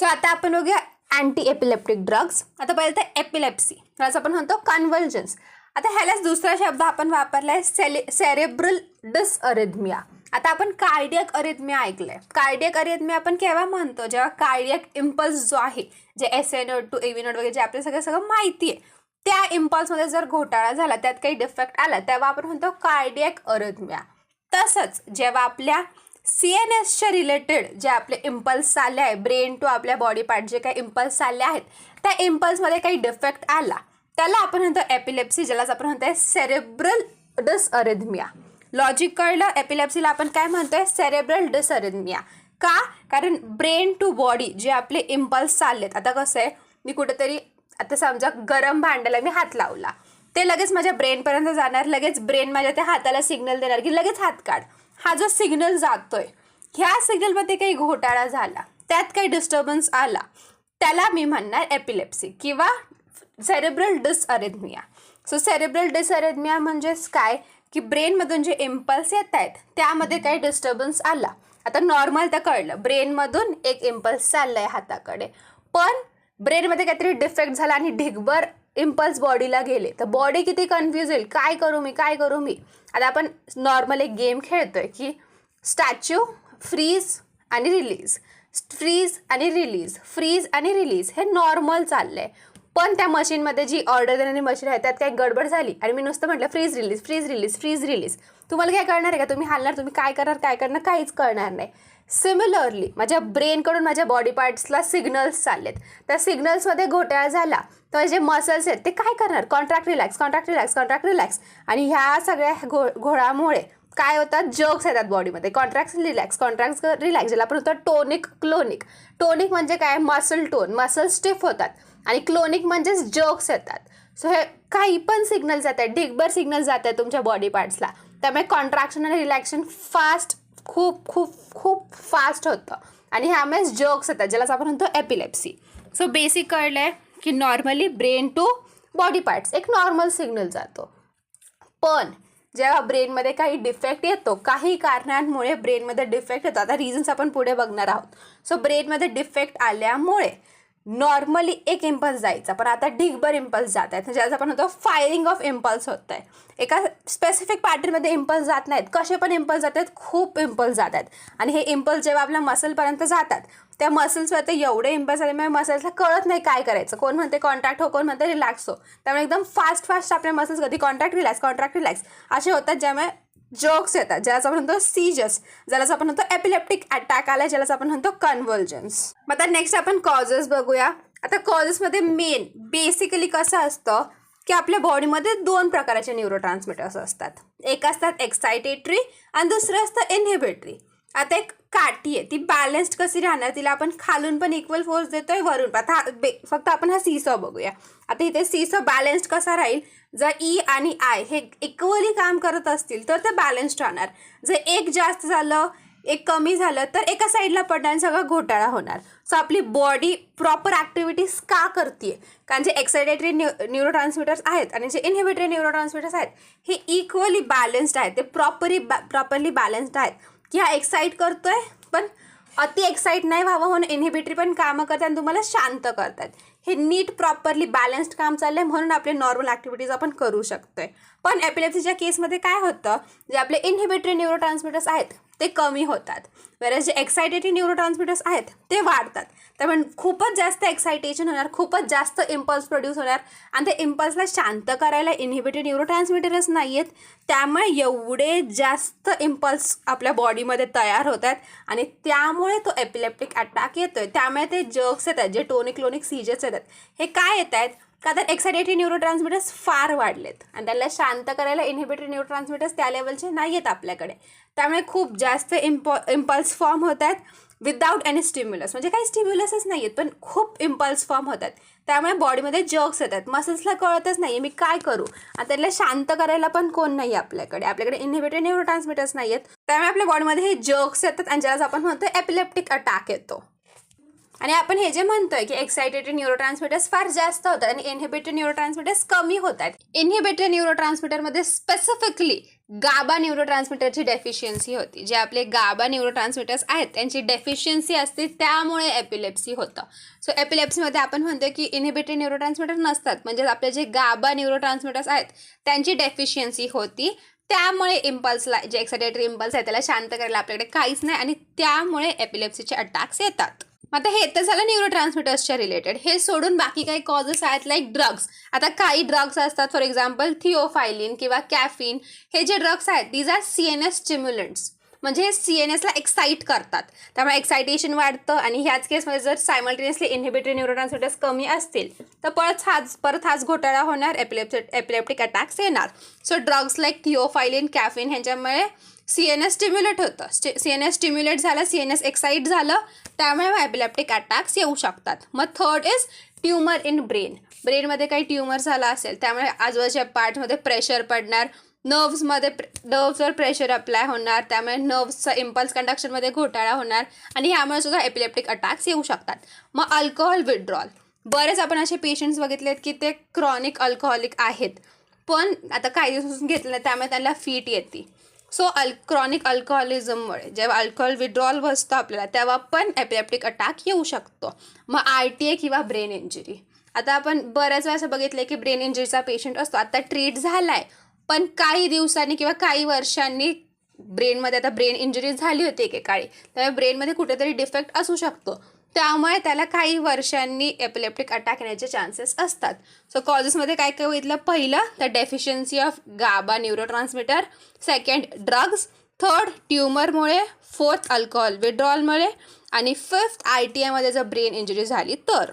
So आता आपण बघूया अँटी एपिलेप्टिक ड्रग्स. आता पहिलं तर एपिलेप्सी, त्याला आपण म्हणतो कन्व्हल्जन्स. आता ह्यालाच दुसरा शब्द आपण वापरलाय सेरेब्रल डिसअरिथमिया. आता आपण कार्डियक अरिथमिया ऐकलंय. कार्डियक अरिथमिया आपण केव्हा म्हणतो, जेव्हा कार्डियक इम्पल्स जो आहे, जे SA node to AV node वगैरे जे आपल्याला सगळं माहिती आहे, त्या इम्पल्समध्ये जर घोटाळा झाला, त्यात काही डिफेक्ट आला, तेव्हा आपण म्हणतो कार्डियक अरिथमिया. तसंच जेव्हा आपल्या CNSच्या रिलेटेड जे आपले इम्पल्स चालले आहे, ब्रेन टू आपल्या बॉडी पार्ट जे काही इम्पल्स चालले आहेत, त्या इम्पल्समध्ये काही डिफेक्ट आला, त्याला आपण म्हणतो एपिलेप्सी, ज्यालाच आपण म्हणतोय सेरेब्रल डिसअरिथमिया. लॉजिक कळलं. एपिलेप्सीला आपण काय म्हणतोय, सेरेब्रल डिसअरिथमिया. का? कारण ब्रेन टू बॉडी जे आपले इम्पल्स चाललेत. आता कसं आहे, मी कुठेतरी आता समजा गरम भांड्याला मी हात लावला, ते लगेच माझ्या ब्रेनपर्यंत जाणार, लगेच ब्रेन माझ्या त्या हाताला सिग्नल देणार की लगेच हात काढ. हा जो सिग्नल जातोय, ह्या सिग्नलमध्ये काही घोटाळा झाला, त्यात काही डिस्टर्बन्स आला, त्याला मी म्हणणार एपिलेप्सी किंवा सेरेब्रल डिसअरिथमिया. सो सेरेब्रल डिसअरिथमिया म्हणजेच काय की ब्रेनमधून जे इम्पल्स येत आहेत त्यामध्ये काही डिस्टर्बन्स आला. आता नॉर्मल तर कळलं, ब्रेनमधून एक इम्पल्स चाललाय हाताकडे, पण ब्रेनमध्ये काहीतरी डिफेक्ट झाला आणि ढिगभर इम्पल्स बॉडीला गेले, तर बॉडी किती कन्फ्यूज होईल, काय करू मी. आता आपण नॉर्मल एक गेम खेळतोय की स्टॅच्यू, फ्रीज आणि रिलीज, फ्रीज आणि रिलीज, फ्रीज आणि रिलीज, हे नॉर्मल चाललंय. पण त्या मशीनमध्ये जी ऑर्डर देणारी मशीन आहे त्यात काही गडबड झाली आणि मी नुसतं म्हटलं freeze release, freeze release, freeze release, तुम्हाला काय कळणार आहे का? तुम्ही हालणार, तुम्ही काय करणार, काहीच कळणार नाही. सिमिलरली माझ्या ब्रेनकडून माझ्या बॉडी पार्ट्सला सिग्नल्स चाललेत, त्या सिग्नल्समध्ये घोटाळा झाला तर जे मसल्स आहेत ते काय करणार, contract relax, contract relax, contract relax, आणि ह्या सगळ्या घोळामुळे काय होतात, जर्क्स येतात बॉडीमध्ये. कॉन्ट्रॅक्ट रिलॅक्स, कॉन्ट्रॅक्ट रिलॅक्स, ज्याला आपण होतं टोनिक क्लोनिक. टोनिक म्हणजे काय, मसल टोन, मसल स्टिफ होतात, आणि क्लोनिक म्हणजेच जर्क्स येतात. सो हे काही पण सिग्नल जात आहेत, ढिगभर सिग्नल जात आहेत तुमच्या बॉडी पार्ट्सला, त्यामुळे कॉन्ट्रॅक्शन आणि रिलॅक्शन फास्ट, खूप खूप खूप फास्ट होतं, आणि ह्यामुळे जर्क्स येतात, ज्यालाच आपण म्हणतो एपिलेप्सी. सो बेसिक कळलं आहे की normally brain to body parts एक नॉर्मल सिग्नल जातो, पण जेव्हा ब्रेनमध्ये काही डिफेक्ट येतो, काही कारणांमुळे ब्रेनमध्ये डिफेक्ट येतो, आता रिझन्स आपण पुढे बघणार आहोत. सो ब्रेनमध्ये डिफेक्ट आल्यामुळे नॉर्मली एक इम्पल्स जायचा, पण आता ढिगभर इम्पल्स जात आहेत, ज्याचा आपण म्हणतो फायरिंग ऑफ इम्पल्स होत आहे. एका स्पेसिफिक पॅटर्नमध्ये इम्पल्स जात नाहीत, कसे पण इम्पल्स जात आहेत, खूप इम्पल्स जात आहेत, आणि हे इम्पल्स जेव्हा आपल्या मसलपर्यंत जातात, त्या मसल्सवर एवढे इम्पल्स आल्यामुळे मसल्सला कळत नाही काय करायचं, कोण म्हणते कॉन्ट्रॅक्ट हो, कोण म्हणते रिलॅक्स हो, त्यामुळे एकदम फास्ट आपल्या मसल्स कधी कॉन्ट्रॅक्ट रिलॅक्स असे होतात, ज्यामुळे जर्क्स येतात, ज्याला आपण म्हणतो सीजर्स, ज्याला आपण म्हणतो एपिलेप्टिक अटॅक आला, ज्याला आपण म्हणतो कन्व्हल्जन्स. मग आता नेक्स्ट आपण कॉजेस बघूया. आता कॉजेसमध्ये मेन बेसिकली कसं असतं की आपल्या बॉडीमध्ये 2 प्रकारचे न्यूरोट्रान्समीटर्स असतात. एक असतात एक्सायटेटरी आणि दुसरं असतं इनहिबिटरी. आता एक काठी आहे, ती बॅलन्स्ड कशी राहणार, तिला आपण खालून पण इक्वल फोर्स देतोय, वरून. आता फक्त आपण हा सीसॉ बघूया. आता इथे सीसॉ बॅलन्स्ड कसा राहील, जर E आणि I हे इक्वली काम करत असतील तर ते बॅलन्स्ड राहणार. जर एक जास्त झालं, एक कमी झालं, तर एका साईडला पडणार आणि सगळा घोटाळा होणार. सो आपली बॉडी प्रॉपर ॲक्टिव्हिटीज का करते, कारण जे एक्सायटेटरी न्यूरोट्रान्समीटर्स आहेत आणि जे इनहिबिटरी न्यूरोट्रान्समीटर्स आहेत हे इक्वली बॅलन्स्ड आहेत, ते प्रॉपरली बॅलन्स्ड आहेत, की हा एक्साईट करतोय पण अति एक्साईट नाही व्हावं म्हणून इनहिबिटरी पण कामं करतात आणि तुम्हाला शांत करतात. हे नीट प्रॉपरली बॅलन्स्ड काम चाललंय म्हणून आपले नॉर्मल ॲक्टिव्हिटीज आपण करू शकतोय. पण एपिलेप्सीच्या केसमध्ये काय होतं, जे आपले इनहिबिटरी न्यूरोट्रान्समीटर्स आहेत ते कमी होतात, वेळेस जे एक्सायटेटरी न्यूरोट्रान्समीटर्स आहेत ते वाढतात. त्यामुळे खूपच जास्त एक्सायटेशन होणार, खूपच जास्त इम्पल्स प्रोड्यूस होणार, आणि त्या इम्पल्सला शांत करायला इनहिबिटरी न्यूरोट्रान्समीटर्स नाही आहेत, त्यामुळे एवढे जास्त इम्पल्स आपल्या बॉडीमध्ये तयार होतात आणि त्यामुळे तो एपिलेप्टिक अटॅक येतोय. त्यामुळे ते जर्क्स येतात, जे टोनिक क्लोनिक सीजर्स येतात, हे काय येत आहेत, का तर एक्सायटेटरी न्यूरोट्रान्समीटर्स फार वाढलेत आणि त्याला शांत करायला इनहिबिटरी न्यूरोट्रान्समीटर्स त्या लेवलचे नाही आहेत आपल्याकडे. त्यामुळे खूप जास्त इम्पल्स फॉर्म होतात विदाऊट एनी स्टिम्युलस, म्हणजे काही स्टिम्युलसच नाही आहेत पण खूप इम्पल्स फॉर्म होतात. त्यामुळे बॉडीमध्ये जर्क्स येतात, मसल्सला कळतच नाही मी काय करू, आणि त्याला शांत करायला पण कोण नाही आपल्याकडे इनहिबिटरी न्यूरोट्रान्समीटर्स नाही आहेत. त्यामुळे आपल्या बॉडीमध्ये हे जर्क्स येतात आणि ज्याला आपण म्हणतो एपिलेप्टिक अटॅक येतो. आणि आपण हे जे म्हणतोय की एक्सायटेटरी न्यूरोट्रान्समीटर्स फार जास्त होतात आणि इनहिबिटरी न्यूरोट्रान्समीटर्स कमी होतात. इनहिबिटरी न्यूरोट्रान्समीटरमध्ये स्पेसिफिकली गाबा न्यूरोट्रान्समीटरची डेफिशियन्सी होती. जे आपले गाबा न्यूरोट्रान्समीटर्स आहेत त्यांची डेफिशियन्सी असते, त्यामुळे एपिलेप्सी होतं. सो एपिलेप्सीमध्ये आपण म्हणतो की इनहिबिटरी न्यूरोट्रान्समीटर नसतात, म्हणजे आपले जे गाबा न्यूरोट्रान्समीटर्स आहेत त्यांची डेफिशियन्सी होती, त्यामुळे इम्पल्सला जे एक्साइटेटरी इम्पल्स आहे त्याला शांत करायला आपल्याकडे काहीच नाही आणि त्यामुळे एपिलेप्सीचे अटॅक्स येतात. आता हे तर झालं न्यूरोट्रान्समीटर्सच्या रिलेटेड. हे सोडून बाकी काही कॉजेस आहेत लाईक ड्रग्स. आता काही ड्रग्स असतात, फॉर एक्झाम्पल थिओफायलिन किंवा कॅफिन. हे जे ड्रग्स आहेत दीज आर CNS स्टिम्युलंट्स, म्हणजे हे CNSला एक्साईट करतात, त्यामुळे एक्सायटेशन वाढतं आणि ह्याच केसमध्ये जर सायमल्टेनियसली इनहिबिटरी न्यूरोट्रान्समीटर्स कमी असतील तर परत हाच घोटाळा होणार, एपिलेप्टिक अटॅक्स येणार. So drugs like theophylline, caffeine ह्यांच्यामुळे CNS स्टिम्युलेट होतं. CNS स्टिम्युलेट झालं, CNS एक्साईट झालं, त्यामुळे एपिलेप्टिक अटॅक्स येऊ शकतात. मग third is tumour in brain. ब्रेनमध्ये काही ट्युमर झाला असेल त्यामुळे आजूबाजूच्या पार्टमध्ये प्रेशर पडणार, नर्व्सवर प्रेशर अप्लाय होणार, त्यामुळे नर्व्सचा इम्पल्स कंडक्शनमध्ये घोटाळा होणार आणि ह्यामुळे सुद्धा एपिलेप्टिक अटॅक्स येऊ शकतात. मग अल्कोहोल विड्रॉल. बरेच आपण असे पेशंट्स बघितले आहेत की ते क्रॉनिक अल्कोहॉलिक आहेत, पण आता काही दिवसापासून घेतलं त्यामुळे त्यांना फीट येते. सो क्रॉनिक अल्कोहोलिझममुळे जेव्हा अल्कोहोल विड्रॉल बसतं आपल्याला तेव्हा पण एपिलेप्टिक अटॅक येऊ शकतो. मग RTA किंवा ब्रेन इंजुरी. आता आपण बऱ्याच वेळा असं बघितलं की ब्रेन इंजुरीचा पेशंट असतो, आता ट्रीट झाला आहे, पण काही दिवसांनी किंवा काही वर्षांनी ब्रेनमध्ये आता ब्रेन इंजुरी झाली होती एकेकाळी, त्यामुळे ब्रेनमध्ये कुठेतरी डिफेक्ट असू शकतो, त्यामुळे त्याला काही वर्षांनी एपिलेप्टिक अटॅक येण्याचे चान्सेस असतात. सो कॉजेसमध्ये काय काय बघितलं, पहिलं तर deficiency of GABA neurotransmitter, second drugs, third ट्युमरमुळे, फोर्थ अल्कोहोल विड्रॉलमुळे आणि फिफ्थ RTA जर ब्रेन इंजुरी झाली तर.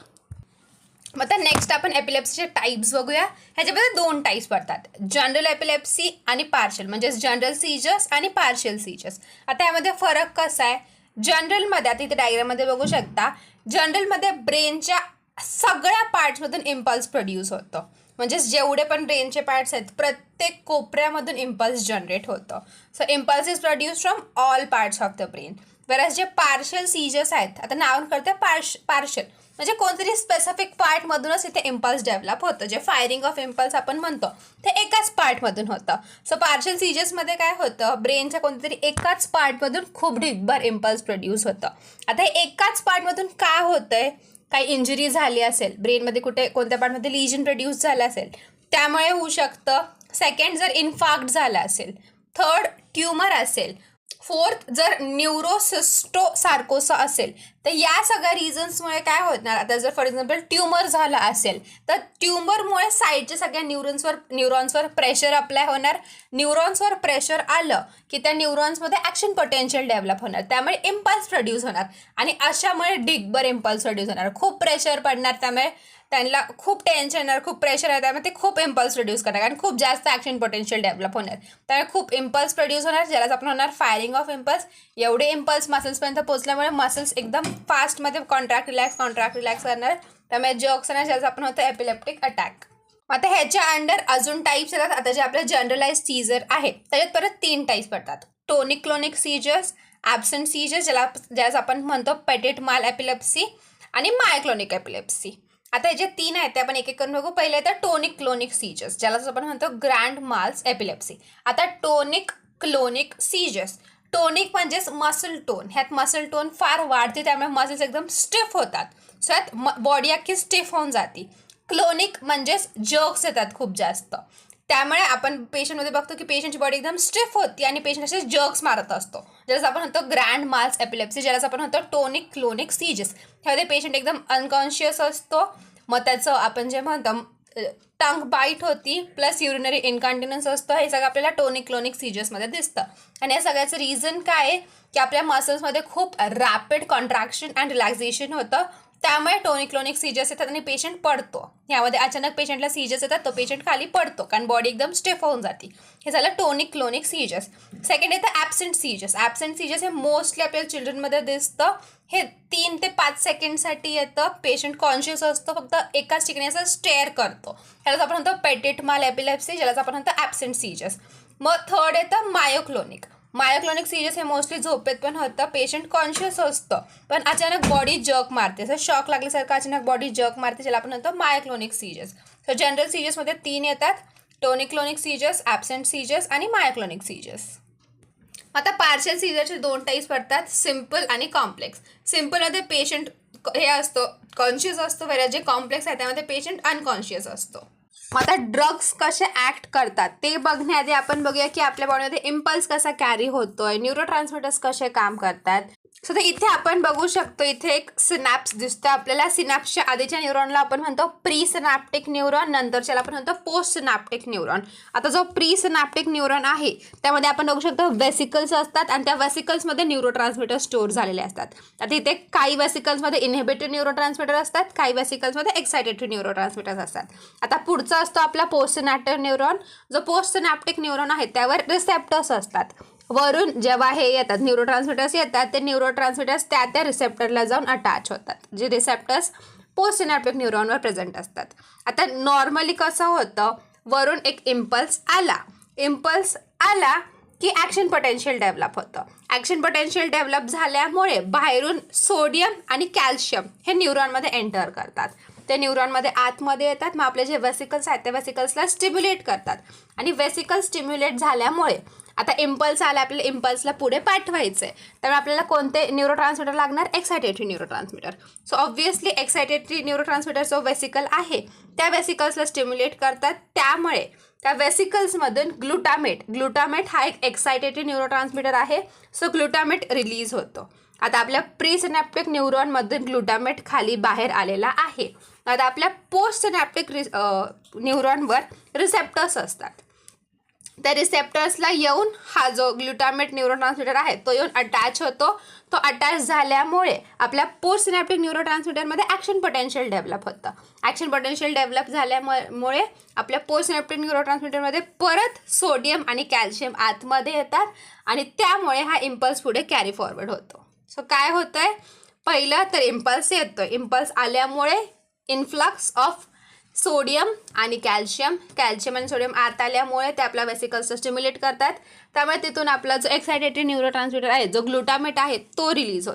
मग आता नेक्स्ट आपण एपिलेप्सीचे टाईप्स बघूया. ह्याच्यामध्ये 2 टाईप्स पडतात, जनरल एपिलेप्सी आणि पार्शियल, म्हणजे जनरल सीजर्स आणि पार्शियल सीजर्स. आता यामध्ये फरक कसा आहे, जनरलमध्ये आता इथे डायग्राममध्ये बघू शकता, जनरलमध्ये ब्रेनच्या सगळ्या पार्ट्समधून इम्पल्स प्रोड्यूस होतं, म्हणजे जेवढे पण ब्रेनचे पार्ट्स आहेत प्रत्येक कोपऱ्यामधून इम्पल्स जनरेट होतं. So impulse is produce from all parts of the brain. Whereas जे पार्शियल सीजर्स आहेत, आता नाव करते पार्शियल, म्हणजे कोणतरी स्पेसिफिक पार्टमधूनच इथे इम्पल्स डेव्हलप होतं, जे फायरिंग ऑफ इम्पल्स आपण म्हणतो ते एकाच पार्टमधून होतं. सो पार्शियल सीजर्समध्ये काय होतं, ब्रेनच्या कोणतरी एकाच पार्टमधून खूप ढिगभर इम्पल्स प्रोड्यूस होतं. आता हे एकाच पार्टमधून का होतंय, काही इंजुरी झाली असेल ब्रेनमध्ये, कोणत्या पार्टमध्ये लिजन प्रोड्यूस झालं असेल त्यामुळे होऊ शकतं. सेकंड जर इन्फार्क्ट झाला असेल, थर्ड ट्युमर असेल, फोर्थ जर न्यूरोसिस्टोसार्कोसा असेल, तर या सगळ्या रिझन्समुळे काय होणार, आता जर फॉर एक्झाम्पल ट्युमर झाला असेल तर ट्युमरमुळे साईडच्या सगळ्या न्यूरॉन्सवर प्रेशर अप्लाय होणार. न्यूरॉन्सवर प्रेशर आलं की त्या न्यूरॉन्समध्ये ॲक्शन पोटेन्शियल डेव्हलप होणार, त्यामुळे इम्पल्स प्रोड्यूस होणार आणि अशामुळे ढिगभर इम्पल्स प्रोड्यूस होणार. खूप प्रेशर पडणार, त्यामुळे त्यांना खूप टेन्शन येणार, खूप प्रेशर आहे, त्यामुळे ते खूप इम्पल्स प्रोड्यूस करणार आणि खूप जास्त ॲक्शन पोटेन्शियल डेव्हलप होणार, त्यामुळे खूप इम्पल्स प्रोड्यूस होणार, ज्यालाच आपण होणार फायरिंग ऑफ इम्पल्स. एवढे इम्पल्स मसल्सपर्यंत पोहोचल्यामुळे मसल्स एकदम फास्टमध्ये कॉन्ट्रॅक्ट रिलॅक्स करणार, त्यामुळे जर्क्स येणार, ज्याचा आपण होतं एपिलेप्टिक अटॅक. आता ह्याच्या अंडर अजून टाईप्स येतात. आता जे आपलं जनरलाइज सीजर आहे त्याच्यात परत 3 टाईप्स पडतात, tonic clonic seizures, absent seizures ज्याला आपण म्हणतो पेटेट माल एपिलेप्सी आणि मायोक्लोनिक एपिलेप्सी. आता हे जे 3 आहेत ते आपण एक एक करून बघू. पहिले तर टोनिक क्लोनिक सीजर्स, ज्याला आपण म्हणतो ग्रँड माल्स एपिलेप्सी. आता टोनिक क्लोनिक सीजर्स, टोनिक म्हणजेच मसल टोन, ह्यात मसल टोन फार वाढते त्यामुळे मसल्स एकदम स्टिफ होतात, सो ह्यात बॉडी अख्खी स्टिफ होऊन जाते. क्लोनिक म्हणजेच जर्क्स येतात खूप जास्त, त्यामुळे आपण पेशंटमध्ये बघतो की पेशंटची बॉडी एकदम स्टिफ होती आणि पेशंट असे जर्क्स मारत असतो, ज्याला आपण म्हणतो ग्रँड माल्स एपिलेप्सी, ज्याला आपण म्हणतो टोनिक क्लोनिक सीजर्स. ह्यामध्ये पेशंट एकदम अनकॉन्शियस असतो, मग त्याचं आपण जे म्हणतो टंग बाईट होती प्लस युरिनरी इनकॉन्टिनन्स असतं, हे सगळं आपल्याला टोनिक क्लोनिक सीजर्समध्ये दिसतं. आणि या सगळ्याचं रिझन काय आहे की आपल्या मसल्समध्ये खूप रॅपिड कॉन्ट्रॅक्शन अँड रिलॅक्झेशन होतं, त्यामुळे टोनिक क्लोनिक सीजर्स येतात आणि पेशंट पडतो. यामध्ये अचानक पेशंटला सीजर्स येतात, तो पेशंट खाली पडतो कारण बॉडी एकदम स्टिफ होऊन जाते. हे झालं टोनिक क्लोनिक सीजर्स. सेकंड येतं ॲब्सेंट सीजर्स. ॲब्सेंट सीजर्स हे मोस्टली आपल्याला चिल्ड्रनमध्ये दिसतं. हे 3 ते 5 सेकंडसाठी येतं, पेशंट कॉन्शियस असतो, फक्त एकाच ठिकाणी असं स्टेअर करतो, ह्यालाच आपण म्हणतो पेटेट माल एपिलेप्सी, ज्यालाच आपण म्हणतो ॲब्सेंट सीजर्स. मग थर्ड येतं मायोक्लोनिक. मायोक्लोनिक सीजर्स हे मोस्टली झोपेत पण होतं, पेशंट कॉन्शियस असतं पण अचानक बॉडी जर्क मारते, असं शॉक लागल्यासारखं अचानक बॉडी जर्क मारते, ज्याला आपण म्हणतो मायोक्लोनिक सीजर्स. तर जनरल सीजर्समध्ये 3 येतात, टोनिक-क्लोनिक सीजर्स, ॲब्सेंट सीजर्स आणि मायोक्लोनिक सीजर्स. आता पार्शियल सीजरचे 2 टाईप्स पडतात, सिम्पल आणि कॉम्प्लेक्स. सिम्पलमध्ये पेशंट हे असतो कॉन्शियस असतो, वेळेस जे कॉम्प्लेक्स आहे त्यामध्ये पेशंट अनकॉन्शियस असतो. आता ड्रग्स कसे ॲक्ट करतात ते बघण्याआधी आपण बघूया की आपल्या बॉडीमध्ये इम्पल्स कसा कॅरी होतोय, न्यूरोट्रान्समिटर्स कसे काम करतात. सो तर इथे आपण बघू शकतो, इथे एक सिनॅप्स दिसतो आपल्याला. सिनॅप्सच्या आधीच्या न्यूरॉनला आपण म्हणतो प्री सिनॅप्टिक न्यूरॉन, नंतरच्याला आपण म्हणतो पोस्ट सिनॅप्टिक न्यूरॉन. आता जो प्री सिनॅप्टिक न्यूरॉन आहे त्यामध्ये आपण बघू शकतो वेसिकल्स असतात आणि त्या वेसिकल्समध्ये न्यूरोट्रान्समिटर स्टोअर झालेले असतात. आता इथे काही वेसिकल्समध्ये इनहिबिटरी न्यूरोट्रान्समिटर असतात, काही वेसिकल्समध्ये एक्सायटेटरी न्यूरोट्रान्समिटर्स असतात. आता पुढचा असतो आपला पोस्ट सिनॅप्टिक न्यूरॉन. जो पोस्ट सिनॅप्टिक न्यूरॉन आहे त्यावर रिसेप्टर्स असतात. वरून जेव्हा हे येतात न्यूरोट्रान्समिटर्स येतात, ते न्यूरोट्रान्समिटर्स त्या रिसेप्टरला जाऊन अटॅच होतात, जे रिसेप्टर्स पोस्ट सिनॅप्टिक न्यूरॉनवर प्रेझेंट असतात. आता नॉर्मली कसं होतं, वरून एक इम्पल्स आला की ॲक्शन पोटेन्शियल डेव्हलप होतं. ॲक्शन पोटेन्शियल डेव्हलप झाल्यामुळे बाहेरून सोडियम आणि कॅल्शियम हे न्यूरॉनमध्ये एंटर करतात. ते न्यूरॉनमध्ये आतमध्ये येतात, मग आपले जे वेसिकल्स आहेत त्या वेसिकल्सला स्टिम्युलेट करतात. आणि वेसिकल स्टिम्युलेट झाल्यामुळे आता इम्पल्स आला, आपल्याला इम्पल्सला पुढे पाठवायचं आहे, त्यामुळे आपल्याला कोणते न्यूरोट्रान्समिटर लागणार, एक्सायटेटरी न्यूरोट्रान्समिटर. सो ऑब्व्हियसली एक्सायटेटरी न्यूरोट्रान्समिटर जो वेसिकल आहे त्या वेसिकल्सला स्टिम्युलेट करतात. त्यामुळे त्या वेसिकल्समधून ग्लुटामेट हा एक एक्सायटेटरी न्यूरोट्रान्समिटर आहे. सो ग्लुटामेट रिलीज होतो. आता आपल्या प्री सिनॅप्टिक न्यूरॉनमधून ग्लुटामेट खाली बाहेर आलेला आहे. आता आपल्या पोस्ट सिनॅप्टिक न्यूरॉनवर रिसेप्टर्स असतात. त्या रिसेप्टर्सला येऊन हा जो ग्लुटामेट न्यूरोट्रान्समिटर आहे तो येऊन अटॅच होतो. तो अटॅच झाल्यामुळे आपल्या पोस्ट सिनॅप्टिक न्यूरोट्रान्समिटरमध्ये ॲक्शन पोटेन्शियल डेव्हलप होतं. ॲक्शन पोटेन्शियल डेव्हलप झाल्यामुळे आपल्या पोस्ट सिनॅप्टिक न्यूरोट्रान्समिटरमध्ये परत सोडियम आणि कॅल्शियम आतमध्ये येतात आणि त्यामुळे हा इम्पल्स पुढे कॅरी फॉरवर्ड होतो. सो काय होतंय, पहिलं तर इम्पल्स येतोय. इम्पल्स आल्यामुळे इन्फ्लक्स ऑफ सोडियम आणि कॅल्शियम आणि सोडियम आत आल्यामुळे ते आपल्या वेसिकल्सला स्टिम्युलेट करतात. त्यामुळे तिथून आपला जो एक्सायटेटरी न्यूरोट्रान्समिटर आहे, जो ग्लुटामेट आहे, तो रिलीज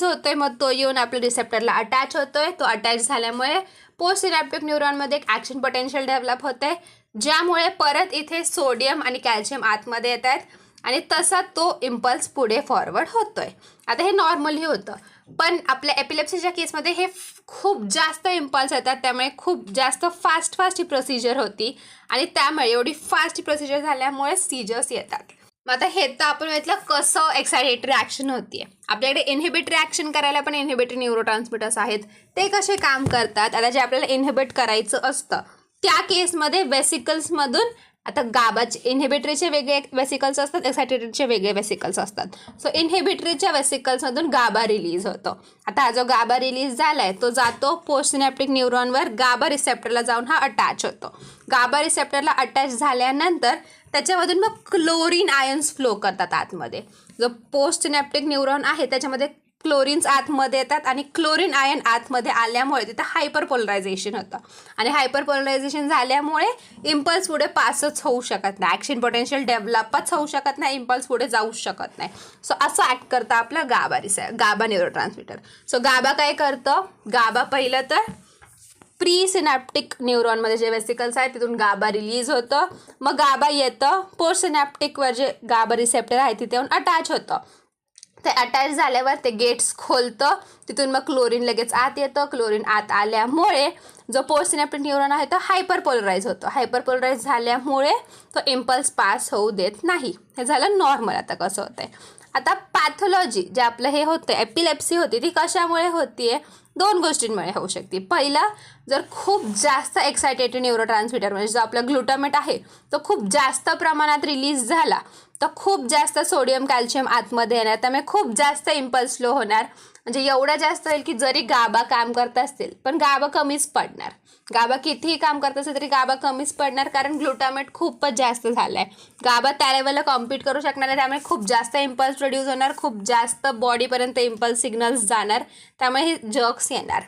होतोय. मग तो येऊन आपल्या रिसेप्टरला अटॅच होतोय. तो अटॅच झाल्यामुळे पोस्ट सिनॅप्टिक न्यूरॉनमध्ये एक ॲक्शन पोटेन्शियल डेव्हलप होते, ज्यामुळे परत इथे सोडियम आणि कॅल्शियम आतमध्ये येत आहेत आणि तसा तो इम्पल्स पुढे फॉरवर्ड होतोय. आता हे नॉर्मली होतं, पण आपल्या एपिलेप्सीच्या केसमध्ये हे खूप जास्त इम्पल्स येतात, त्यामुळे खूप जास्त फास्ट ही प्रोसिजर होती आणि त्यामुळे एवढी फास्ट प्रोसिजर झाल्यामुळे सीजर्स येतात. मग आता हे तर आपण बघितलं कसं एक्सायटेटरी ॲक्शन होतीये. आपल्याकडे इनहिबिटरी ॲक्शन करायला पण इनहिबिटरी न्यूरोट्रान्समिटर्स आहेत. ते कसे काम करतात, आता जे आपल्याला इनहिबिट करायचं असतं त्या केसमध्ये वेसिकल्समधून, आता गाबाचे इनहिबिटरीचे वेगळे वेसिकल्स असतात, एक्सायटेटरीचे वेगळे वेसिकल्स असतात. सो इनहिबिटरीच्या वेसिकल्समधून गाबा रिलीज होतो. आता हा जो गाबा रिलीज झालाय तो जातो पोस्ट सिनॅप्टिक न्यूरॉनवर, गाबा रिसेप्टरला जाऊन हा अटॅच होतो. गाबा रिसेप्टरला अटॅच झाल्यानंतर त्याच्यामधून मग क्लोरीन आयन्स फ्लो करतात आतमध्ये. जो पोस्ट सिनॅप्टिक न्यूरॉन आहे त्याच्यामध्ये क्लोरीन्स आतमध्ये येतात आणि क्लोरीन आयन आतमध्ये आल्यामुळे तिथं हायपरपोलरायझेशन होतं आणि हायपरपोलरायझेशन झाल्यामुळे इम्पल्स पुढे पासच होऊ शकत नाही, ॲक्शन पोटेन्शियल डेव्हलपच होऊ शकत नाही, इम्पल्स पुढे जाऊच शकत नाही. सो असं ॲक्ट करतं आपलं गाबा न्यूरोट्रान्समिटर. सो गाबा काय करतं, गाबा पहिलं तर प्री सिनॅप्टिक न्यूरॉनमध्ये जे वेसिकल्स आहेत तिथून गाबा रिलीज होतं. मग गाबा येतं पोस्ट सिनॅप्टिकवर जे गाबा रिसेप्टर आहे तिथे येऊन अटॅच होतं. ते अटॅच झाल्यावर ते गेट्स खोलतं, तिथून मग क्लोरीन लगेच आत येतं. क्लोरीन आत आल्यामुळे जो पोस्ट सिनॅप्टिक न्यूरॉन आहे तो हायपरपोलराईज होतो. हायपरपोलराईज झाल्यामुळे तो इम्पल्स पास होऊ देत नाही. हे झालं नॉर्मल. आता कसं होतंय, आता पॅथॉलॉजी जे आपलं हे होतं एपिलेप्सी होती ती कशामुळे होतीये, 2 गोष्टींमुळे होऊ शकते. पहिला, जर खूप जास्त एक्सायटेटरी न्यूरोट्रान्समिटर म्हणजे जो आपला ग्लुटामेट आहे तो खूप जास्त प्रमाणात रिलीज झाला तर खूप जास्त सोडियम कॅल्शियम आतमध्ये येणार, त्यामुळे खूप जास्त इम्पल्स फ्लो होणार. म्हणजे एवढा जास्त होईल की जरी गाबा काम करत असतील पण गाबा कमीच पडणार. गाबा कितीही काम करत असेल तरी गाबा कमीच पडणार, कारण ग्लुटामेट खूपच जास्त झाला आहे. गाबा त्या लेवलला कॉम्पीट करू शकणार आहे, त्यामुळे खूप जास्त इम्पल्स प्रोड्यूस होणार, खूप जास्त बॉडीपर्यंत इम्पल्स सिग्नल्स जाणार, त्यामुळे हे जर्क्स येणार.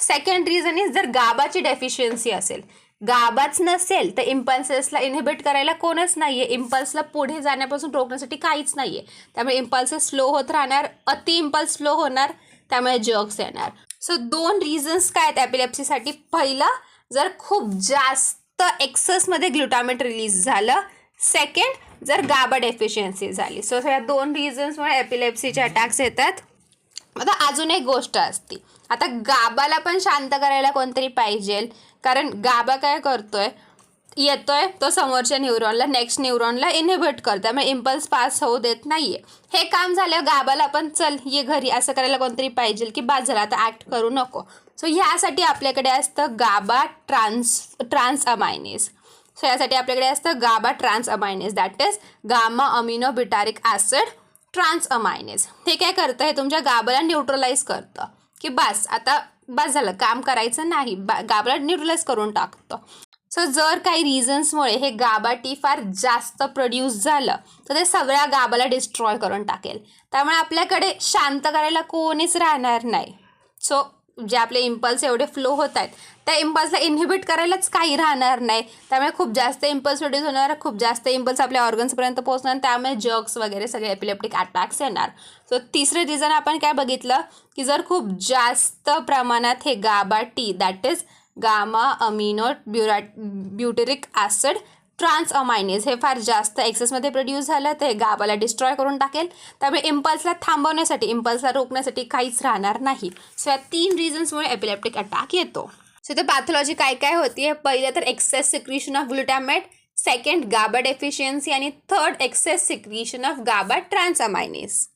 सेकंड रिझन इज, जर गाबाची डेफिशियन्सी असेल, गाबाच नसेल तर इम्पल्सेसला इनहिबिट करायला कोणच नाही आहे, इम्पल्सला पुढे जाण्यापासून रोखण्यासाठी काहीच नाही आहे, त्यामुळे इम्पल्सेस स्लो होत राहणार, अति इम्पल्स स्लो होणार, त्यामुळे जर्क्स येणार. सो 2 रिझन्स काय आहेत एपिलेप्सीसाठी. पहिला, जर खूप जास्त एक्सेसमध्ये ग्लुटामेट रिलीज झालं. सेकंड जर गाबा डेफिशियन्सी झाली. सो या 2 रिझन्समुळे एपिलेप्सीचे अटॅक्स येतात. आता अजून एक गोष्ट असते, आता गाबाला पण शांत करायला कोणतरी पाहिजे, कारण गाबा काय करतोय, येतोय तो समोरच्या न्यूरॉनला, नेक्स्ट न्यूरॉनला इनहिबिट करतो, त्यामुळे इम्पल्स पास होऊ देत नाहीये. हे काम झालं, गाबाला पण चल ये घरी असं करायला कोणतरी पाहिजे की बाद झाला आता ॲक्ट करू नको. सो ह्यासाठी आपल्याकडे असतं गाबा ट्रान्स अमायनेज. सो यासाठी आपल्याकडे असतं GABA transaminase, that is gamma amino butyric acid transaminase. हे काय करतं, हे तुमच्या गाबाला न्यूट्रलाइज करतं की बस आता बस झालं, काम करायचं नाही, गाबाला न्यूट्रलाइज करून टाकतं. सो जर काही रिझन्समुळे हे गाबा टी फार जास्त प्रोड्यूस झालं तर ते सगळ्या गाबाला डिस्ट्रॉय करून टाकेल. त्यामुळे आपल्याकडे शांत करायला कोणीच राहणार नाही. सो जे आपले इम्पल्स एवढे फ्लो होत आहेत त्या इम्पल्सला इनहिबिट करायलाच काही राहणार नाही. त्यामुळे खूप जास्त इम्पल्स प्रोड्यूस होणार, खूप जास्त इम्पल्स आपल्या ऑर्गन्सपर्यंत पोहोचणार, त्यामुळे जर्क्स वगैरे सगळे एपिलेप्टिक अटॅक्स येणार. सो तिसरं रिझन आपण काय बघितलं की जर खूप जास्त प्रमाणात हे GABA T, that is gamma amino butyric acid transaminase हे फार जास्त एक्सेसमध्ये प्रोड्यूस झालं तर हे गाबाला डिस्ट्रॉय करून टाकेल. त्यामुळे इम्पल्सला थांबवण्यासाठी, इम्पल्सला रोखण्यासाठी काहीच राहणार नाही. सो या 3 रिझन्समुळे एपिलेप्टिक अटॅक येतो. सो ते पॅथॉलॉजी काय काय होती, पहिलं तर excess secretion of glutamate, second GABA deficiency आणि third excess secretion of GABA transaminase.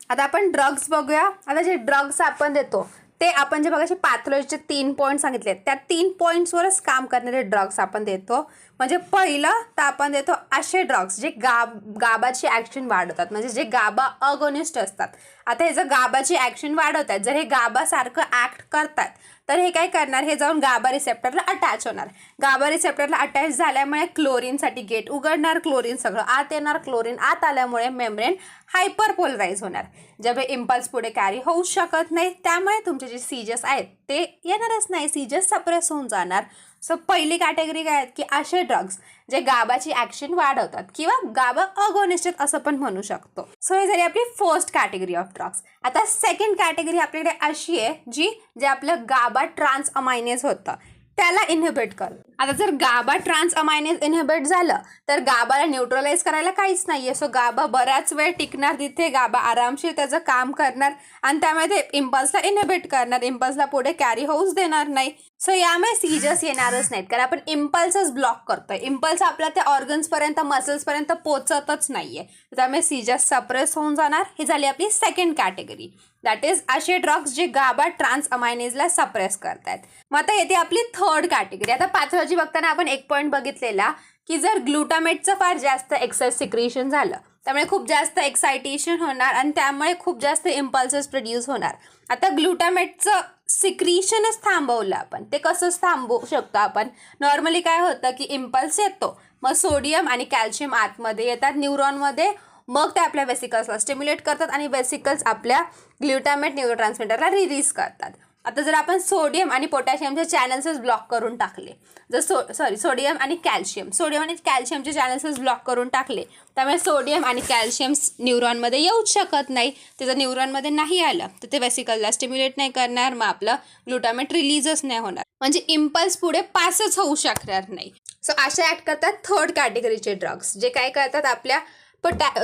आता आपण ड्रग्स बघूया. आता जे ड्रग्स आपण देतो ते आपण जे बघायचे पॅथॉलॉजीचे 3 पॉईंट सांगितले, त्या 3 पॉईंट्सवरच काम करणारे ड्रग्स आपण देतो. म्हणजे पहिलं तर आपण देतो असे ड्रग्स जे गाबाची ॲक्शन वाढवतात, म्हणजे जे गाबा अगोनिस्ट असतात. आता हे जर गाबाची ॲक्शन वाढवतात, जर हे गाबासारखं ॲक्ट करतात तर हे काय करणार, हे जाऊन गाबा रिसेप्टरला अटॅच होणार. गाबा रिसेप्टरला अटॅच झाल्यामुळे क्लोरीनसाठी गेट उघडणार, क्लोरीन सगळं आत येणार, क्लोरीन आत आल्यामुळे मेम्ब्रेन हायपरपोलराईज होणार, ज्यामुळे इम्पल्स पुढे कॅरी होऊ शकत नाही. त्यामुळे तुमचे जे सीजर्स आहेत ते येणारच नाही, सीजर्स सप्रेस होऊन जाणार. सो पहिली कॅटेगरी काय आहेत की असे ड्रग्स जे गाबाची ॲक्शन वाढवतात किंवा गाबा अगोनिस्ट असं पण म्हणू शकतो. सो हे झाली आपली फर्स्ट कॅटेगरी ऑफ ड्रग्स. आता सेकंड कॅटेगरी आपल्याकडे अशी आहे जे आपलं गाबा ट्रान्स अमायनेज होतं त्याला इनहिबिट करतं. आता जर गाबा ट्रान्स अमायनेज इनहिबिट झालं तर गाबाला न्यूट्रलाइज करायला काहीच नाही आहे. सो गाबा बराच वेळ टिकणार तिथे, गाबा आरामशीर त्याचं काम करणार आणि त्यामुळे ते इम्पल्सला इनहिबिट करणार, इम्पल्सला पुढे कॅरी होऊच देणार नाही. सो यामुळे सीजर्स येणारच नाहीत, कारण आपण इम्पल्सच ब्लॉक करतोय. इम्पल्स आपल्या त्या ऑर्गन्सपर्यंत, मसल्सपर्यंत पोचतच नाहीये, त्यामुळे सीजर्स सप्रेस होऊन जाणार. ही झाली आपली सेकंड कॅटेगरी, दॅट इज असे ड्रग्स जे गाबा ट्रान्स अमायनेजला सप्रेस करतात. मग आता येते आपली थर्ड कॅटेगरी. आता पॅथॉलॉजी बघताना आपण एक पॉईंट बघितलेला की जर ग्लुटामेटचं फार जास्त एक्सेस सिक्रिशन झालं त्यामुळे खूप जास्त एक्सायटेशन होणार आणि त्यामुळे खूप जास्त इम्पल्सेस प्रोड्यूस होणार. आता ग्लुटामेटचं सिक्रिशनच थांबवलं आपण, ते कसंच थांबवू शकतो आपण. नॉर्मली काय होतं की इम्पल्स येतो, मग सोडियम आणि कॅल्शियम आतमध्ये येतात न्यूरॉनमध्ये, मग ते आपल्या वेसिकल्सला स्टिम्युलेट करतात आणि वेसिकल्स आपल्या ग्लुटामेट न्यूरोट्रान्समीटरला रिलीज करतात. आता जर आपण सोडियम आणि पोटॅशियमचे चॅनल्सच ब्लॉक करून टाकले, जर सोडियम आणि कॅल्शियमचे चॅनल्सच ब्लॉक करून टाकले, त्यामुळे सोडियम आणि कॅल्शियम न्यूरॉनमध्ये येऊच शकत नाही. ते जर न्यूरॉनमध्ये नाही आलं तर ते वेसिकलला स्टिम्युलेट नाही करणार, मग आपलं ग्लुटामेट रिलीजच नाही होणार, म्हणजे इम्पल्स पुढे पासच होऊ शकणार नाही. सो अशा ॲक्ट करतात थर्ड कॅटेगरीचे ड्रग्स, जे काय करतात आपल्या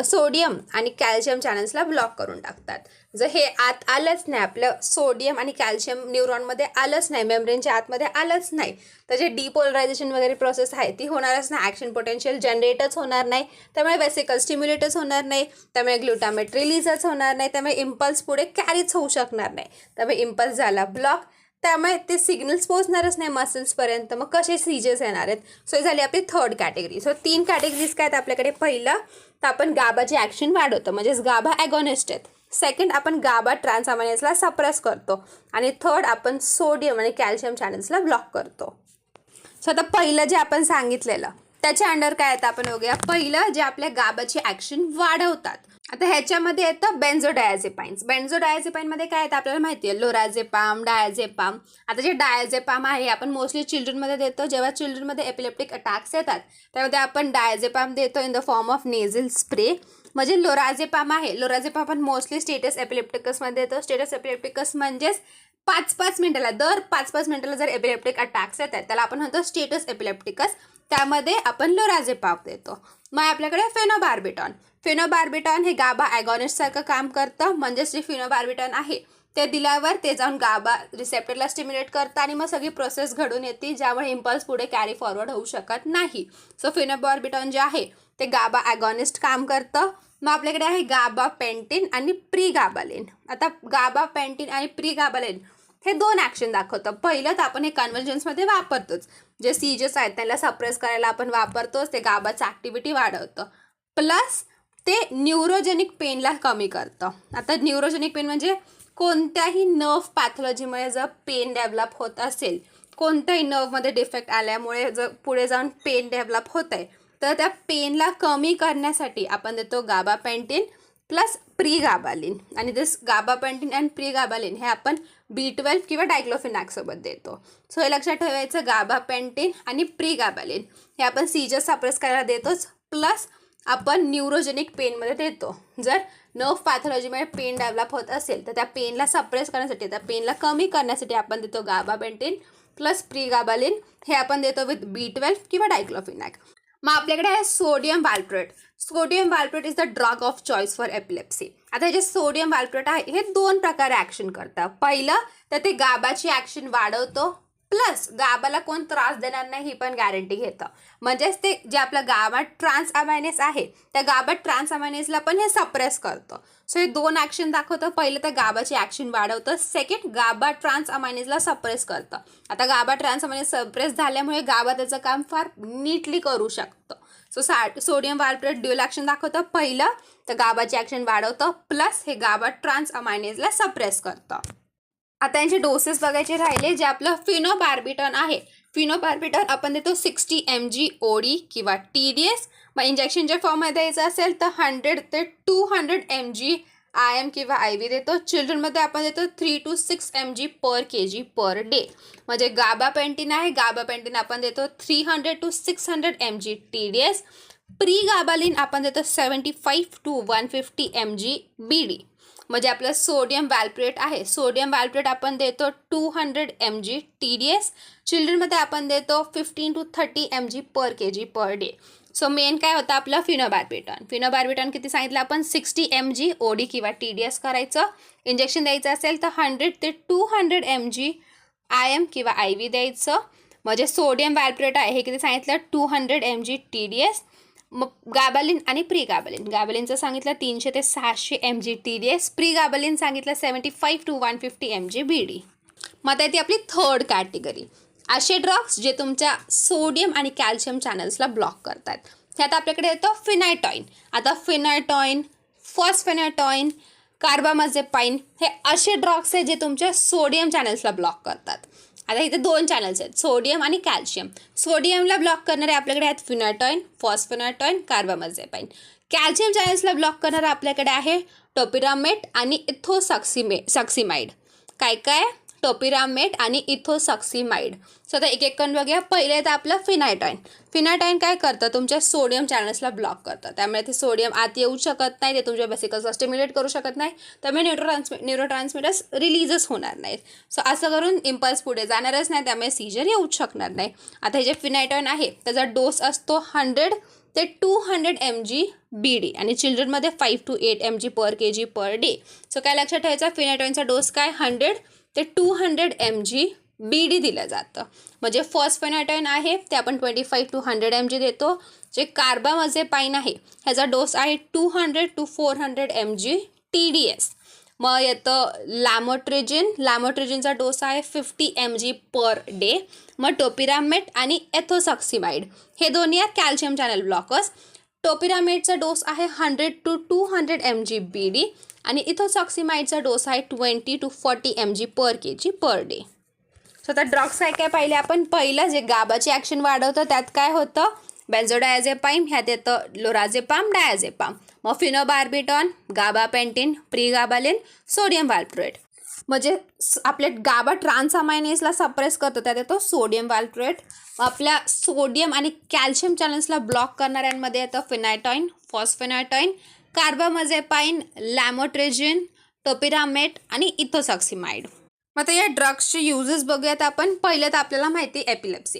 सोडियम आणि कॅल्शियम चॅनल्सला ब्लॉक करून टाकतात. जर हे आत आलंच नाही, आपलं सोडियम आणि कॅल्शियम न्यूरॉनमध्ये आलंच नाही, मेम्ब्रेनच्या आतमध्ये आलंच नाही, तर जे डिपोलरायझेशन वगैरे प्रोसेस आहे ती होणारच नाही, ॲक्शन पोटेन्शियल जनरेटच होणार नाही, त्यामुळे वेसिकल स्टिम्युलेटच होणार नाही, त्यामुळे ग्लुटामेट रिलीजच होणार नाही, त्यामुळे इम्पल्स पुढे कॅरीच होऊ शकणार नाही. त्यामुळे इम्पल्स झाला ब्लॉक, त्यामुळे ते सिग्नल्स पोहोचणारच नाही मसल्सपर्यंत, मग कसे सीजर्स येणार आहेत. सो ही झाली आपली थर्ड कॅटेगरी. सो 3 कॅटेगरीज काय आहेत आपल्याकडे. पहिलं तर आपण गाबाची ॲक्शन वाढवतो, म्हणजेच गाबा ॲगॉनिस्ट आहेत. सेकंड आपण गाबा ट्रान्स अमायनेजला सप्रेस करतो आणि थर्ड आपण सोडियम आणि कॅल्शियम चॅनल्सला ब्लॉक करतो. सो आता पहिलं जे आपण सांगितलेलं त्याच्या अंडर काय येतं आपण बघूया. पहिलं जे आपल्या गाबाची ॲक्शन वाढवतात, आता ह्याच्यामध्ये येतं बेन्झोडायझेपाईन्स. बेन्झोडायझेपाईनमध्ये काय येतं आपल्याला माहिती आहे, लोराझेपाम, डायझेपाम. आता जे डायझेपाम आहे आपण मोस्टली चिल्ड्रनमध्ये देतो. जेव्हा चिल्ड्रनमध्ये एपिलेप्टिक अटॅक्स येतात त्यामध्ये आपण डायझेपाम देतो in the form of nasal spray. म्हणजे लोराझेपाम आहे, लोराझेपाम आपण मोस्टली स्टेटस एपिलेप्टिकसमध्ये देतो. स्टेटस एपिलेप्टिकस म्हणजेच 5-5 मिनिटाला, दर 5-5 मिनिटाला जर एपिलेप्टिक अटॅक्स येतात त्याला आपण म्हणतो स्टेटस एपिलेप्टिकस. त्यामध्ये आपण लोराझेपाम देतो. मग आपल्याकडे फेनोबार्बिटॉन. फेनोबार्बिटॉन हे गाबा ॲगॉनिस्टसारखं काम करतं. म्हणजेच जे फेनोबार्बिटॉन आहे ते दिल्यावर ते जाऊन गाबा रिसेप्टरला स्टिम्युलेट करतं आणि मग सगळी प्रोसेस घडून येते, ज्यामुळे इम्पल्स पुढे कॅरी फॉरवर्ड होऊ शकत नाही. सो फेनोबार्बिटॉन जे आहे ते गाबा ॲगॉनिस्ट काम करतं. मग आपल्याकडे आहे गाबा पेंटिन आणि प्रीगाबालिन. आता गाबा पेंटिन आणि प्रीगाबालिन हे 2 ॲक्शन दाखवतं. पहिलं तर आपण हे कन्व्हल्जन्समध्ये वापरतोच. जे सीजर्स आहेत त्याला सप्रेस करायला आपण वापरतोच. ते गाबाचं ॲक्टिव्हिटी वाढवतं. प्लस ते न्यूरोजेनिक पेनला कमी करतं. आता न्यूरोजेनिक पेन म्हणजे कोणत्याही नर्व पॅथॉलॉजीमुळे जर पेन डेव्हलप होत असेल, कोणत्याही नर्वमध्ये डिफेक्ट आल्यामुळे जर पुढे जाऊन पेन डेव्हलप होत आहे, तर त्या पेनला कमी करण्यासाठी आपण देतो गाबापेंटिन प्लस प्रीगाबालिन. आणि दिस गाबापेंटिन अँड प्रीगाबालिन हे आपण B12 किंवा डायक्लोफिनॅकसोबत देतो. सो हे लक्षात ठेवायचं, गाबापेंटिन आणि प्रीगाबालिन हे आपण सीजर सप्रेस करायला देतोच. प्लस आपण न्यूरोजेनिक पेनमध्ये देतो. जर नर्व पॅथॉलॉजीमुळे पेन डेव्हलप होत असेल तर त्या पेनला सप्रेस करण्यासाठी, त्या पेनला कमी करण्यासाठी आपण देतो गाबापेंटिन प्लस प्रीगाबालिन. हे आपण देतो विथ B12 किंवा डायक्लोफिनॅक. मग आपल्याकडे आहे sodium valproate. Sodium valproate is the drug of choice for epilepsy. आता हे जे सोडियम व्हॅल्प्रोएट आहे हे 2 प्रकारे ॲक्शन करतं. पहिलं तर ते गाबाची ॲक्शन वाढवतो, प्लस गाबाला कोण त्रास देणार नाही ही पण गॅरंटी घेतं. म्हणजेच ते जे आपलं गाबा ट्रान्सअमायनेस आहे त्या गाबा ट्रान्सअमायनेसला पण हे सप्रेस करतं. सो हे 2 ॲक्शन दाखवतं. पहिलं तर गाबाची ॲक्शन वाढवतं, सेकंड गाबा ट्रान्सअमायनेसला सप्रेस करतं. आता गाबा ट्रान्सअमायनेस सप्रेस झाल्यामुळे गाबा त्याचं काम फार नीटली करू शकतं. सो सोडियम व्हॅल्प्रोएट ड्युअल ॲक्शन दाखवतं. पहिलं तर गाबाची ॲक्शन वाढवतं, प्लस हे गाबा ट्रान्सअमायनेसला सप्रेस करतं. आता यांचे डोसेस बघायचे राहिले. जे आपलं फिनोबार्बिटॉन आहे, फिनोबार्बिटॉन आपण देतो 60 mg OD किंवा TDS. मग इंजेक्शनच्या फॉर्ममध्ये द्यायचं असेल तर 100 ते 200 mg IM किंवा IV देतो. चिल्ड्रनमध्ये आपण देतो 3 to 6 mg per kg per day. म्हणजे गाबापेंटिन आहे, गाबापेंटिन आपण देतो 300 to 600 mg TDS. प्रीगाबालिन आपण देतो 75 to 150 mg BD. म्हणजे आपलं सोडियम व्हॅल्प्रोएट आहे, सोडियम व्हॅल्प्रोएट आपण देतो 200 mg TDS. चिल्ड्रनमध्ये आपण देतो 15 to 30 mg per kg per day. So main काय होतं आपलं फिनोबार्बिटॉन. फिनोबार्बिटॉन किती सांगितलं आपण, 60 mg OD किंवा TDS करायचं. इंजेक्शन द्यायचं असेल तर 100 ते 200 mg IM किंवा IV द्यायचं. म्हणजे सोडियम व्हॅल्प्रोएट आहे हे किती सांगितलं, 200 mg TDS. मग गाबालिन आणि प्रीगाबालिन. गाबालिनचं सांगितलं 300 ते 600 mg TDS. प्रीगाबालिन सांगितलं 75 to 150 mg BD. मग आता येते आपली थर्ड कॅटेगरी, असे ड्रग्स जे तुमच्या सोडियम आणि कॅल्शियम चॅनल्सला ब्लॉक करतात. ह्यात आपल्याकडे येतो फिनायटॉइन. आता फिनायटॉइन, फॉस्फेनाटॉइन, कार्बामाझेपाइन हे असे ड्रग्स आहेत जे तुमच्या सोडियम चॅनल्सला ब्लॉक करतात. आता इथे 2 चॅनल्स आहेत, सोडियम आणि कॅल्शियम. सोडियमला ब्लॉक करणारे आपल्याकडे आहेत फिनायटॉइन, फॉस्फेनाटॉइन, कार्बामाझेपाइन. कॅल्शियम चॅनल्सला ब्लॉक करणारे आपल्याकडे आहे टोपिरामेट आणि इथोसक्सिमाइड. काय काय, टोपिरामेट आणि इथोसक्सिमाइड. सो आता एक एक करून बघूया. पहिले तर आपलं फिनायटॉइन. फिनायटॉइन काय करतं, तुमच्या सोडियम चॅनल्सला ब्लॉक करतं. त्यामुळे ते सोडियम आत येऊ शकत नाही, ते तुमच्या बेसिकल्सला स्टिम्युलेट करू शकत नाही. त्यामुळे न्यूरोट्रान्समिटर्स रिलीजच होणार नाहीत. सो असं करून इम्पल्स पुढे जाणारच नाही, त्यामुळे सीजर येऊच शकणार नाही. आता हे जे फिनायटॉइन आहे त्याचा डोस असतो 100 ते 200 mg BD आणि चिल्ड्रनमध्ये 5 to 8 mg per kg per day. So काय लक्षात ठेवायचं, फिनायटॉइनचा डोस काय 100 ते 200 mg BD दिलं जातं. म्हणजे फॉस्फेनाटॉइन आहे ते आपण 25 to 100 mg देतो. जे कार्बामाझेपाइन आहे ह्याचा डोस आहे 200 to 400 mg TDS. मग येतं लॅमोट्रिजिन. लॅमोट्रिजिनचा डोस आहे 50 mg पर डे. मग टोपिरामेट आणि एथोसक्सिमाइड हे दोन्ही आहेत कॅल्शियम चॅनल ब्लॉकर्स. टोपिरामेटचा डोस आहे 100 to 200 mg BD आणि इथोसक्सिमाइडचा डोस आहे 20 to 40 mg per kg per day. So आता ड्रग्स काय काय पाहिले आपण. पहिलं जे गाबाची ॲक्शन वाढवतं त्यात काय होतं, बेन्झोडायझेपाइन, ह्यात येतं लोराझेपाम, डायझेपाम. मग फिनोबार्बिटॉन, गाबापेंटिन, प्रीगाबालिन, सोडियम व्हॅल्प्रोएट. म्हणजे आपले गाबा ट्रान्सअमायनेसला सप्रेस करतो त्यात येतो सोडियम व्हॅल्प्रोएट. आपल्या सोडियम आणि कॅल्शियम चॅनल्सला ब्लॉक करणाऱ्यांमध्ये येतं फिनायटॉइन, फॉस्फेनाटॉइन, कार्बामाझेपाइन, लॅमोट्रिजिन, टोपिरामेट आणि इथोसक्सिमाइड. मग आता या ड्रग्सचे युजेस बघूयात आपण. पहिलं तर आपल्याला माहिती आहे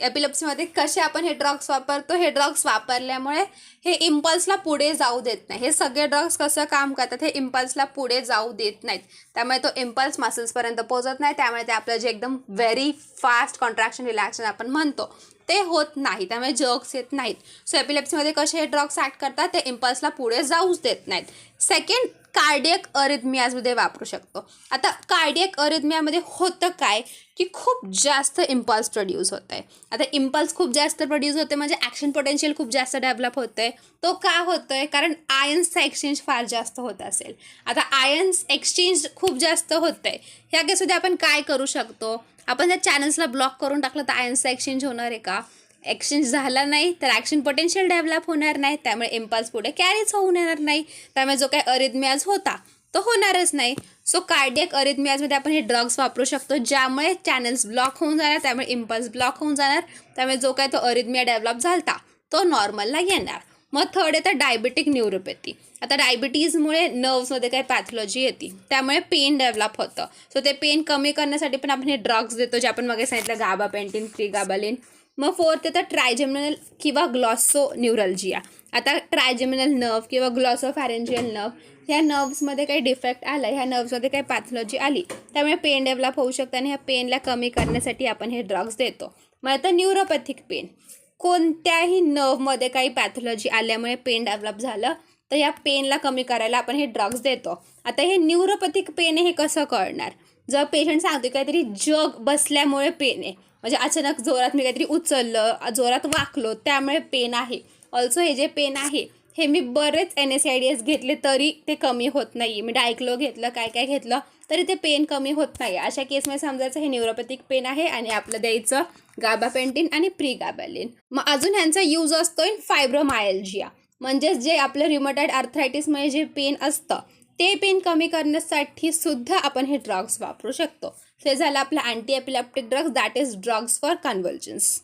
एपिलेप्सीमध्ये कसे आपण हे ड्रग्स वापरतो. हे ड्रग्स वापरल्यामुळे हे इम्पल्सला पुढे जाऊ देत नाही. हे सगळे ड्रग्स कसं काम करतात, हे इम्पल्सला पुढे जाऊ देत नाहीत. त्यामुळे तो इम्पल्स मसल्सपर्यंत पोहोचत नाही. त्यामुळे ते आपलं जे एकदम व्हेरी फास्ट कॉन्ट्रॅक्शन रिलॅक्शन आपण म्हणतो ते होत नाही. त्यामुळे जर्क्स येत नाहीत. सो एपिलेप्सीमध्ये कसे हे ड्रग्स ॲक्ट करतात, ते इम्पल्सला पुढे जाऊच देत नाहीत. सेकंड, कार्डियक अरिथमियाजमध्ये वापरू शकतो. आता कार्डियक अरिथमियामध्ये होतं काय की खूप जास्त इम्पल्स प्रोड्यूस होत आहे. आता इम्पल्स खूप जास्त प्रोड्यूस होते म्हणजे ॲक्शन पोटेन्शियल खूप जास्त डेव्हलप होतं आहे. तो का होतो आहे, कारण आयन्सचा एक्सचेंज फार जास्त होत असेल. आता आयन्स एक्सचेंज खूप जास्त होतं आहे. ह्या केसमध्ये आपण काय करू शकतो, आपण त्या चॅनल्सला ब्लॉक करून टाकलं तर आयन्सचा एक्सचेंज होणार आहे का? एक्सचेंज झाला नाही तर ॲक्शन पोटेन्शियल डेव्हलप होणार नाही. त्यामुळे इम्पल्स पुढे कॅरीच होऊन येणार नाही. त्यामुळे जो काही अरिथमियाज होता तो होणारच नाही. सो कार्डियक अरिथमियाजमध्ये आपण हे ड्रग्स वापरू शकतो, ज्यामुळे चॅनल्स ब्लॉक होऊन जाणार, त्यामुळे इम्पल्स ब्लॉक होऊन जाणार. त्यामुळे जो काही तो अरिथमिया डेव्हलप झाला तो नॉर्मलला येणार. मग थर्ड येतं डायबिटिक न्यूरोपॅथी. आता डायबिटीजमुळे नर्व्समध्ये काही पॅथॉलॉजी येते, त्यामुळे पेन डेव्हलप होतं. सो ते पेन कमी करण्यासाठी पण आपण हे ड्रग्स देतो, जे आपण मागे सांगितलं गाबापेंटिन, प्रीगाबालिन. मग फोर्थ येतं ट्रायजेमिनल किंवा ग्लॉसोन्यूरल्जिया. आता ट्रायजेमिनल नर्व किंवा ग्लॉसोफॅरेंजियल नर्व, ह्या नर्व्समध्ये काही डिफेक्ट आला, ह्या नर्व्समध्ये काही पॅथॉलॉजी आली, त्यामुळे पेन डेव्हलप होऊ शकतं आणि ह्या पेनला कमी करण्यासाठी आपण हे ड्रग्स देतो. मग आता न्यूरोपॅथिक पेन, कोणत्याही नर्वमध्ये काही पॅथॉलॉजी आल्यामुळे पेन डेव्हलप झालं तर या पेनला कमी करायला आपण हे ड्रग्स देतो. आता हे न्यूरोपॅथिक पेन आहे हे कसं कळणार, जर पेशंट सांगतो काहीतरी जग बसल्यामुळे पेन आहे, म्हणजे अचानक जोरात मी काहीतरी उचललं, जोरात वाकलो, त्यामुळे पेन आहे. ऑल्सो हे जे पेन आहे हे मी बरेच NSAIDs घेतले तरी ते कमी होत नाही. मी डायक्लो घेतलं, काय घेतलं तरी ते पेन कमी होत नाही. अशा केसमध्ये समजायचं हे न्यूरोपॅथिक पेन आहे आणि आपलं द्यायचं गाबापेंटिन आणि प्रीगाबॅलिन. मग अजून ह्यांचा यूज असतो इन फायब्रोमायल्जिया, म्हणजेच जे आपलं रिमोटाईड आर्थरायटिसमुळे जे पेन असतं ते पेन कमी करण्यासाठी सुद्धा आपण हे ड्रग्स वापरू शकतो. ते झालं आपलं anti epileptic drugs, that is drugs for कन्व्हल्जन्स.